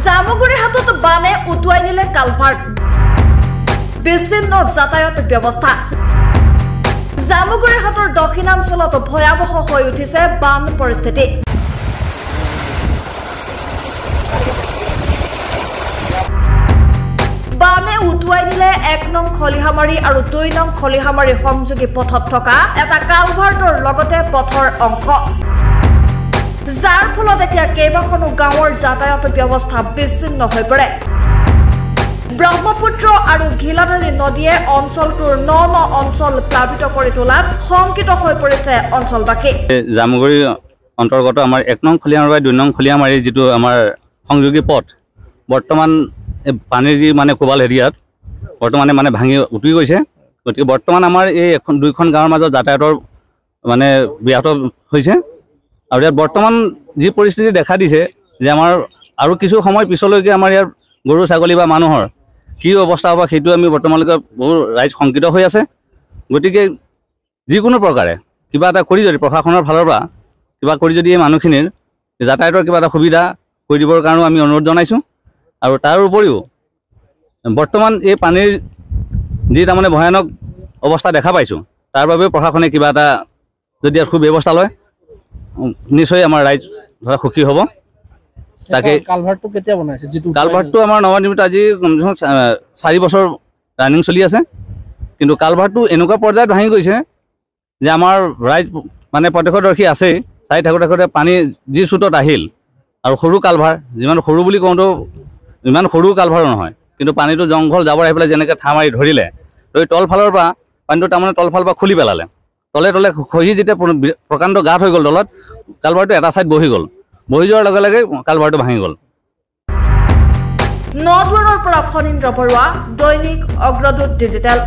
জামুগুৰি হাতত বানে উটুৱাই নিলে কালভাৰ্ট বিচ্ছিন্ন যাতায়াত ব্যৱস্থা জামুগুৰি হাতৰ দক্ষিণাঞ্চলত ভয়াৱহ হৈ উঠিছে বান পৰিস্থিতি বানে উটুৱাই নিলে 1 নং খলিহামাৰী আৰু 2 নং খলিহামাৰী সংযোগী পথত থকা এটা কালভাৰ্টৰ লগতে পথৰ অংশ যাৰ ফলত এতিয়া কেইবাখনো গাঁৱৰ যাতায়াত ব্যৱস্থা বিচ্ছিন্ন হৈ পৰে ব্ৰহ্মপুত্ৰ আৰু ঘিলাদৰী নদীয়ে অঞ্চলটোৰ 9 অঞ্চল প্লাবিত কৰি তোলাত শংকিত হৈ পৰিছে অঞ্চলবাসী জামুগুৰি অন্তৰ্গত আমাৰ 1 নং খলিহামাৰী 2 নং খলিহামাৰী যেটো আমাৰ সংযোগী পথ বৰ্তমান পানীৰ যি মানে কোবাল এৰিয়াত বৰ্তমানে মানে ভাঙি উঠি গৈছে গতিকে বৰ্তমান আমাৰ এই এখন দুইখন গাঁৱৰ মাজত যাতায়াতৰ মানে ব্যাহত হৈছে আৰু ইয়াত বৰ্তমান যি পৰিস্থিতি দেখা দিছে যে আমাৰ আৰু কিছু সময় পিছলৈকে আমাৰ ইয়াৰ গৰু ছাগলী বা মানুহৰ কি অৱস্থা হ'ব সেইটো আমি বৰ্তমানলৈকে বহু ৰাইজ শংকিত হৈ আছে গতিকে যিকোনো প্ৰকাৰে কিবা এটা কৰি যদি প্ৰশাসনৰ ফালৰ পৰা কিবা কৰি যদি এই মানুহখিনিৰ যাতায়াতৰ কিবা এটা সুবিধা কৰি দিবৰ কাৰণেও আমি অনুৰোধ জনাইছোঁ আৰু তাৰ উপৰিও বৰ্তমান এই পানীৰ যি তাৰমানে ভয়ানক অৱস্থা দেখা পাইছোঁ তাৰ বাবে প্ৰশাসনে কিবা এটা যদি সুব্যৱস্থা লয় নিশ্চয় আমাৰ ৰাইজ ধৰা সুখী হ'ব তাকে কালভাৰ্টটো কেতিয়া বনাইছে যেটো কালভাৰ্টটো আমাৰ নৱনিৰ্মিত আজি 4 বছৰ ৰানিং চলি আছে কিন্তু কালভাৰ্টটো এনেকুৱা পৰ্যায়ত ভাঙি গৈছে যে আমাৰ ৰাইজ মানে প্ৰত্যক্ষদৰ্শী আছে চাই থাকোঁতে পানী যি চুটত আহিল আৰু সৰু কালভাৰ যিমান সৰু বুলি কওঁতো ইমান সৰু কালভাৰ নহয় কিন্তু পানীটো জংঘল জাবৰ আহি পেলাই যেনেকৈ ঠা মাৰি ধৰিলে তল ফালৰ পৰা পানীটো তাৰমানে তল ফালৰ পৰা খুলি পেলালে তলে তলে খহি যেতিয়া প্ৰকাণ্ড গাঁত হৈ গ'ল তলত কালভাৰটো এটা ছাইড বহি গ'ল বহি যোৱাৰ লগে লগে কালভাৰটো ভাঙি গ'ল নদুৱাৰৰ পৰা ফণীন্দ্ৰ বৰুৱা দৈনিক অগ্ৰদূত ডিজিটেল।